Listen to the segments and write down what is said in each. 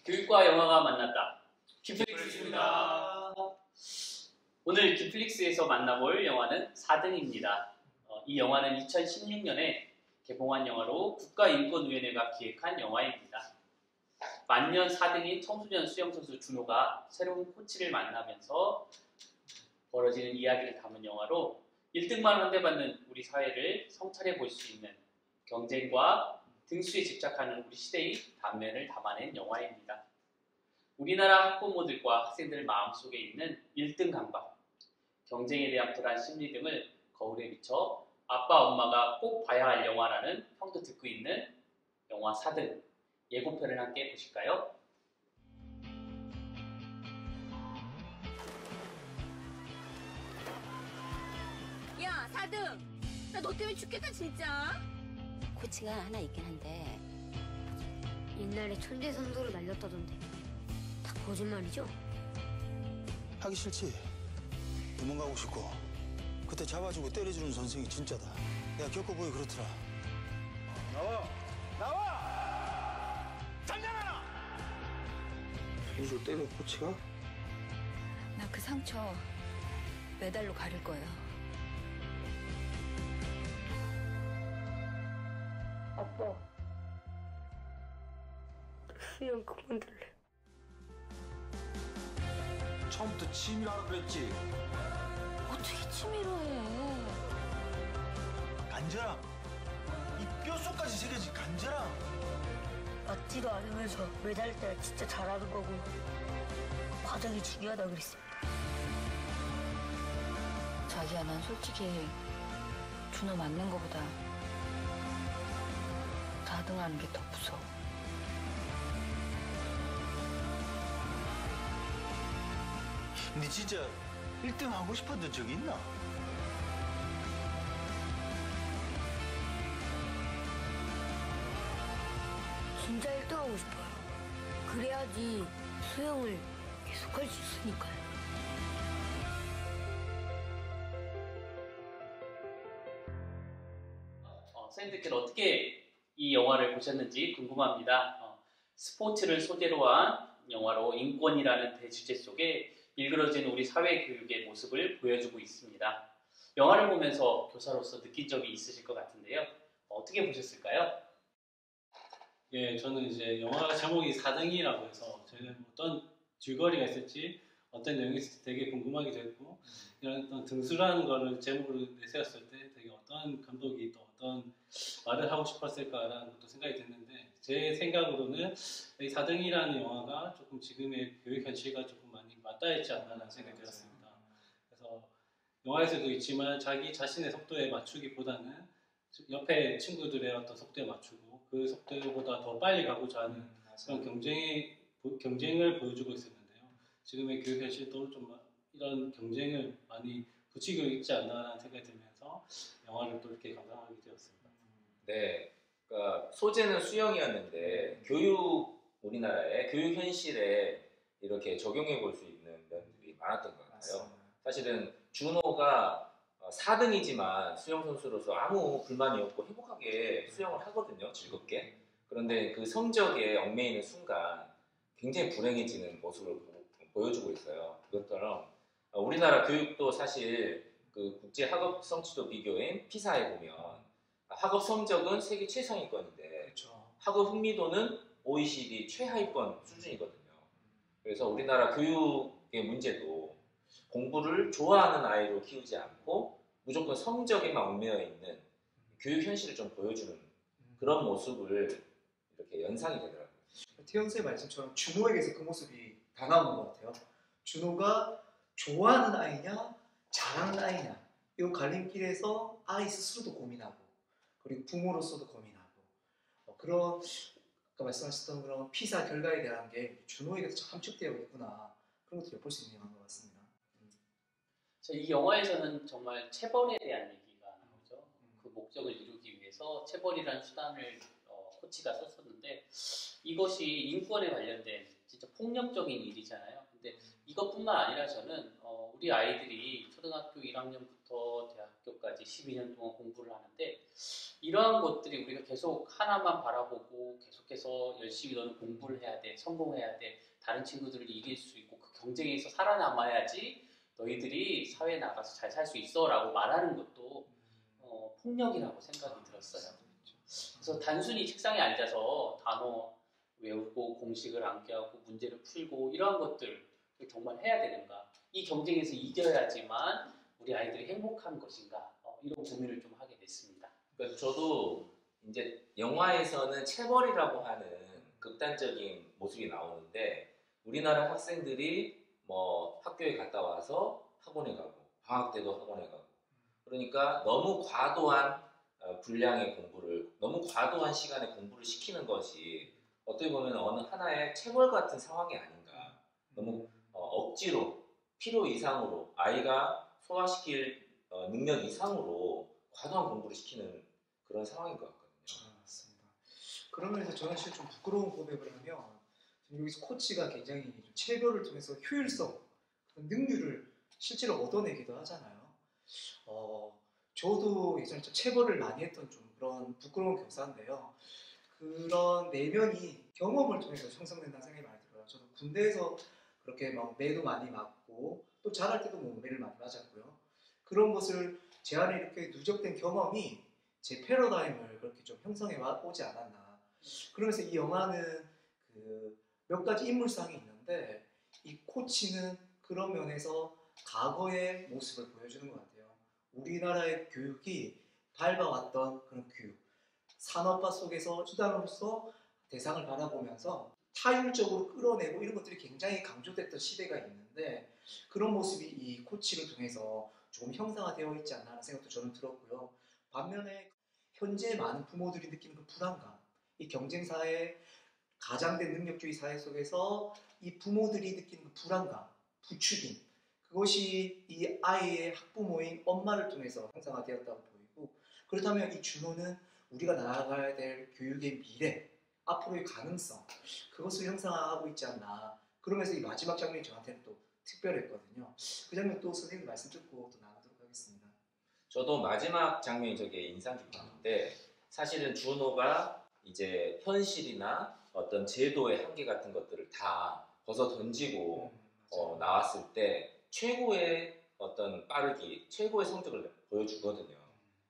교육과 영화가 만났다. 큐플릭스입니다. 오늘 큐플릭스에서 만나볼 영화는 4등입니다. 이 영화는 2016년에 개봉한 영화로 국가인권위원회가 기획한 영화입니다. 만년 4등인 청소년 수영선수 준호가 새로운 코치를 만나면서 벌어지는 이야기를 담은 영화로 1등만 환대받는 우리 사회를 성찰해 볼 수 있는 경쟁과 등수에 집착하는 우리 시대의 단면을 담아낸 영화입니다. 우리나라 학부모들과 학생들 마음속에 있는 1등 강박, 경쟁에 대한 불안 심리 등을 거울에 비춰 아빠, 엄마가 꼭 봐야 할 영화라는 평도 듣고 있는 영화 4등 예고편을 함께 보실까요? 야, 4등! 나 너 때문에 죽겠다, 진짜! 코치가 하나 있긴 한데 옛날에 천재 선수로 날렸다던데 다 거짓말이죠? 하기 싫지. 도망가고 싶고 그때 잡아주고 때려주는 선생이 진짜다. 내가 겪어보기 그렇더라. 나와! 장난하나! 이걸 때려 코치가? 나 그 상처 메달로 가릴 거예요. 아빠 수영 그만둘래. 처음부터 취미라고 그랬지. 어떻게 취미로 해? 간절함. 이 뼛속까지 새겨진 간절함. 맞지도 않으면서 매달 때 진짜 잘하는 거고 과정이 중요하다 그랬습니다. 자기야, 난 솔직히 준호 맞는 거보다 4등하는 게 더 무서워. 근데 진짜 1등 하고 싶었던 적이 있나? 진짜 1등 하고 싶어요. 그래야지 수영을 계속할 수 있으니까요. 선생님들께서 어떻게 이 영화를 보셨는지 궁금합니다. 스포츠를 소재로 한 영화로 인권이라는 대주제 속에 일그러진 우리 사회교육의 모습을 보여주고 있습니다. 영화를 보면서 교사로서 느낀 적이 있으실 것 같은데요. 어떻게 보셨을까요? 예, 저는 이제 영화 제목이 4등이라고 해서 저는 어떤 줄거리가 있을지 어떤 내용이 있을지 되게 궁금하게 됐고 이런 어떤 등수라는 거를 제목으로 내세웠을 때 되게 어떤 감독이 또 어떤 말을 하고 싶었을까라는 것도 생각이 됐는데 제 생각으로는 이 4등이라는 영화가 조금 지금의 교육 현실과 조금 많이 맞닿아있지 않나라는 생각이 들었습니다. 그래서 영화에서도 있지만 자기 자신의 속도에 맞추기보다는 옆에 친구들의 어떤 속도에 맞추고 그 속도보다 더 빨리 가고자 하는 그런 경쟁을 보여주고 있었는데요. 지금의 교육 현실도 좀 이런 경쟁을 많이 붙이고 있지 않나라는 생각이 들면서 영화를 또 이렇게 감상하게 되었습니다. 네, 그러니까 소재는 수영이었는데 우리나라의 교육 현실에 이렇게 적용해 볼 수 있는 면들이 많았던 것 같아요. 사실은 준호가 4등이지만 수영 선수로서 아무 불만이 없고 행복하게 수영을 하거든요, 즐겁게. 그런데 그 성적에 얽매이는 순간 굉장히 불행해지는 모습을 보여주고 있어요. 그것처럼 우리나라 교육도 사실 그 국제 학업 성취도 비교인 피사에 보면 학업 성적은 세계 최상위권인데 그렇죠. 학업 흥미도는 OECD 최하위권 수준이거든요. 그래서 우리나라 교육의 문제도 공부를 좋아하는 아이로 키우지 않고 무조건 성적에만 얽매여 있는 교육 현실을 좀 보여주는 그런 모습을 이렇게 연상이 되더라고요. 태영 선생님 말씀처럼 준호에게서 그 모습이 다 나오는 것 같아요. 준호가 좋아하는 아이냐 잘하는 아이냐 이 갈림길에서 아이 스스로도 고민하고 그리고 부모로서도 고민하고 그런 아까 말씀하셨던 그런 피사 결과에 대한 게 준호에게도 함축되어 있구나 그런 것도 엿볼 수 있는 영화인 것 같습니다. 이 영화에서는 정말 체벌에 대한 얘기가 나오죠. 그 목적을 이루기 위해서 체벌이라는 수단을 코치가 썼었는데 이것이 인권에 관련된 진짜 폭력적인 일이잖아요. 근데 근데 이것뿐만 아니라 저는 우리 아이들이 초등학교 1학년부터 대학교까지 12년 동안 공부를 하는데 이러한 것들이 우리가 계속 하나만 바라보고 계속해서 열심히 너는 공부를 해야 돼, 성공해야 돼, 다른 친구들을 이길 수 있고 그 경쟁에서 살아남아야지 너희들이 사회에 나가서 잘 살 수 있어 라고 말하는 것도 폭력이라고 생각이 들었어요. 그래서 단순히 책상에 앉아서 단어 외우고 공식을 암기하고 문제를 풀고 이러한 것들을 정말 해야 되는가? 이 경쟁에서 이겨야지만 우리 아이들이 행복한 것인가? 이런 고민을 좀 하게 됐습니다. 그러니까 저도 이제 영화에서는 체벌이라고 하는 극단적인 모습이 나오는데 우리나라 학생들이 뭐 학교에 갔다 와서 학원에 가고 방학 때도 학원에 가고 그러니까 너무 과도한 분량의 공부를 너무 과도한 시간에 공부를 시키는 것이 어떻게 보면 어느 하나의 체벌 같은 상황이 아닌가. 너무 억지로 필요 이상으로 아이가 소화시킬 능력 이상으로 과도한 공부를 시키는 그런 상황인 것 같거든요. 맞습니다. 그러면 이제 저는 사실 좀 부끄러운 고백을 하면 여기서 코치가 굉장히 좀 체벌을 통해서 효율성, 능률을 실제로 얻어내기도 하잖아요. 저도 예전에 좀 체벌을 많이 했던 좀 그런 부끄러운 교사인데요. 그런 내면이 경험을 통해서 형성된다는 생각이 많이 들어요. 저도 군대에서 그렇게 막 매도 많이 맞고 또 잘할 때도 뭐 매를 많이 맞았고요. 그런 것을 제 안에 이렇게 누적된 경험이 제 패러다임을 그렇게 좀 형성해 오지 않았나. 그러면서 이 영화는 그 몇 가지 인물상이 있는데 이 코치는 그런 면에서 과거의 모습을 보여주는 것 같아요. 우리나라의 교육이 밟아왔던 그런 교육, 산업화 속에서 수단으로서 대상을 바라보면서 타율적으로 끌어내고 이런 것들이 굉장히 강조됐던 시대가 있는데 그런 모습이 이 코치를 통해서 조금 형상화되어 있지 않나 하는 생각도 저는 들었고요. 반면에 현재 많은 부모들이 느끼는 그 불안감, 이 경쟁사회, 가장된 능력주의 사회 속에서 이 부모들이 느끼는 그 불안감, 부추김, 그것이 이 아이의 학부모인 엄마를 통해서 형상화되었다고 보이고 그렇다면 이 준호는 우리가 나아가야 될 교육의 미래, 앞으로의 가능성 그것을 형상화하고 있지 않나. 그러면서 이 마지막 장면이 저한테는 또 특별했거든요. 그 장면 또 선생님 말씀 듣고 또 나누도록 하겠습니다. 저도 마지막 장면이 저게 인상 깊었는데 사실은 준호가 이제 현실이나 어떤 제도의 한계 같은 것들을 다 벗어 던지고 나왔을 때 최고의 어떤 빠르기, 최고의 성적을 보여주거든요.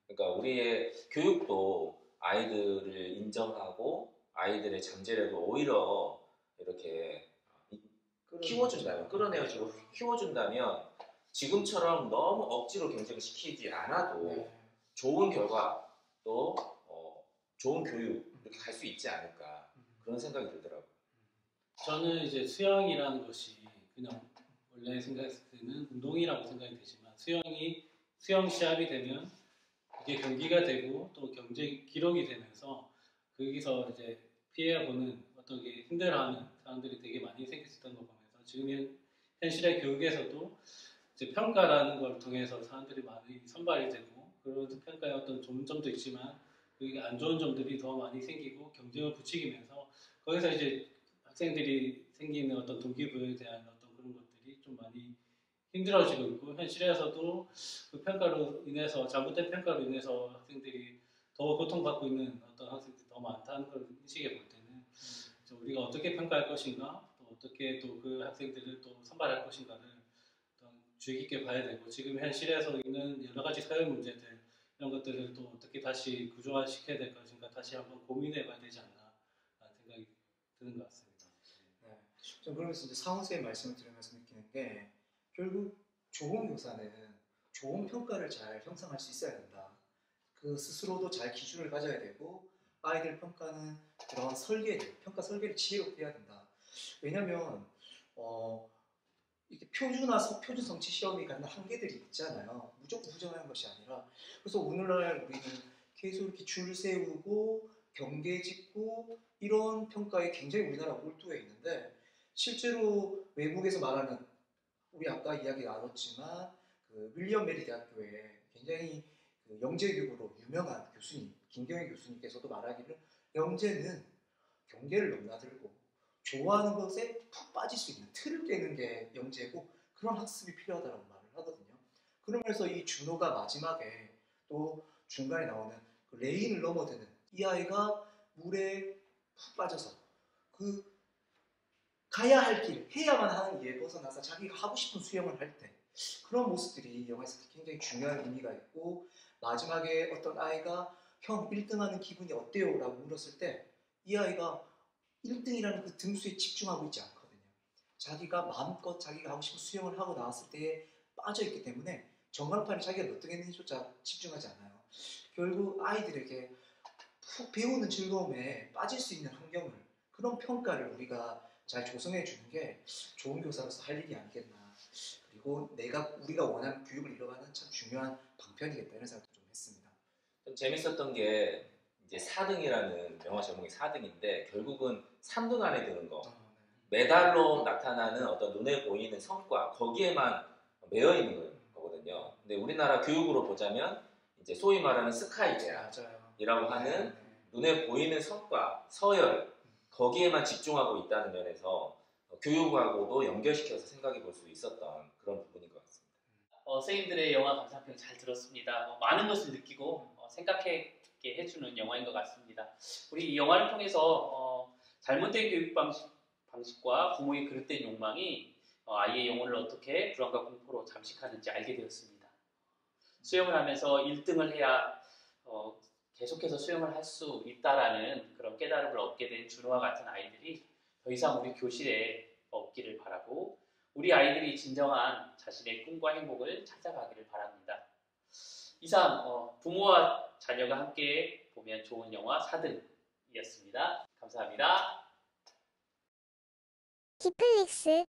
그러니까 우리의 교육도 아이들을 인정하고 아이들의 잠재력을 오히려 이렇게 키워준다면, 끌어내어주고 키워준다면 지금처럼 너무 억지로 경쟁시키지 않아도 좋은 결과 또 좋은 교육 이렇게 갈 수 있지 않을까 그런 생각이 들더라고요. 저는 이제 수영이라는 것이 그냥 원래 생각했을 때는 운동이라고 생각이 되지만 수영 시합이 되면 이게 경기가 되고 또 경쟁 기록이 되면서 거기서 이제 피해보는 어떤 게 힘들어하는 사람들이 되게 많이 생겼었던 걸 보면서 지금 현실의 교육에서도 이제 평가라는 걸 통해서 사람들이 많이 선발이 되고 그런 평가의 어떤 좋은 점도 있지만 그게 안 좋은 점들이 더 많이 생기고 경쟁을 부추기면서 거기서 이제 학생들이 생기는 어떤 동기부여에 대한 어떤 그런 것들이 좀 많이 힘들어지고 있고 현실에서도 그 평가로 인해서 잘못된 평가로 인해서 학생들이 더 고통받고 있는 어떤 학생들이 더 많다는 걸 인식해 볼 때는 우리가 어떻게 평가할 것인가 또 어떻게 또 그 학생들을 또 선발할 것인가를 주의 깊게 봐야 되고 지금 현실에서 있는 여러 가지 사회 문제들 이런 것들을 또 어떻게 다시 구조화시켜야 될 것인가 다시 한번 고민해 봐야 되지 않나 라는 생각이 드는 것 같습니다. 네. 좀 그러면서 이제 상호 쌤의 말씀을 들으면서 느끼는 게 결국 좋은 교사는 좋은 평가를 잘 형성할 수 있어야 된다. 그 스스로도 잘 기준을 가져야 되고 아이들 평가는 그런 평가 설계를 지혜롭게 해야 된다. 왜냐하면 이게 표준화, 표준 성취 시험이 갖는 한계들이 있잖아요. 무조건 부정하는 것이 아니라. 그래서 오늘날 우리는 계속 이렇게 줄 세우고 경계 짓고 이런 평가에 굉장히 우리나라 몰두해 있는데 실제로 외국에서 말하는 우리 아까 이야기 나눴지만 그 윌리엄 메리 대학교에 굉장히 그 영재교구로 유명한 교수님 김경희 교수님께서도 말하기를 영재는 경계를 넘나들고 좋아하는 것에 푹 빠질 수 있는 틀을 깨는 게 영재고 그런 학습이 필요하다고 말을 하거든요. 그러면서 이 준호가 마지막에 또 중간에 나오는 그 레인을 넘어드는 이 아이가 물에 푹 빠져서 그 가야 할 길, 해야만 하는 길에 벗어나서 자기가 하고 싶은 수영을 할 때 그런 모습들이 이 영화에서 굉장히 중요한 의미가 있고 마지막에 어떤 아이가 형 1등하는 기분이 어때요? 라고 물었을 때 이 아이가 1등이라는 그 등수에 집중하고 있지 않거든요. 자기가 마음껏 자기가 하고 싶은 수영을 하고 나왔을 때에 빠져있기 때문에 전광판이 자기가 몇 등 했는지조차 집중하지 않아요. 결국 아이들에게 푹 배우는 즐거움에 빠질 수 있는 환경을 그런 평가를 우리가 잘 조성해 주는 게 좋은 교사로서 할 일이 아니겠나. 그리고 우리가 원하는 교육을 이뤄가는 참 중요한 방편이겠다 이런 생각도 좀 했습니다. 좀 재밌었던 게 이제 4등이라는 영화 제목이 4등인데 결국은 3등 안에 드는 거. 메달로 나타나는 어떤 눈에 보이는 성과 거기에만 매여 있는 거거든요. 근데 우리나라 교육으로 보자면 이제 소위 말하는 스카이 대학이라고 하는 눈에 보이는 성과, 서열 거기에만 집중하고 있다는 면에서 교육하고도 연결시켜서 생각해 볼 수 있었던 그런 부분인 것 같습니다. 선생님들의 영화 감상평 잘 들었습니다. 많은 것을 느끼고 생각하게 해주는 영화인 것 같습니다. 우리 이 영화를 통해서 잘못된 교육 방식과 부모의 그릇된 욕망이 아이의 영혼을 어떻게 불안과 공포로 잠식하는지 알게 되었습니다. 수영을 하면서 1등을 해야 계속해서 수영을 할 수 있다라는 그런 깨달음을 얻게 된 준호와 같은 아이들이 더 이상 우리 교실에 없기를 바라고 우리 아이들이 진정한 자신의 꿈과 행복을 찾아가기를 바랍니다. 이상 부모와 자녀가 함께 보면 좋은 영화 4등이었습니다. 감사합니다. 키플릭스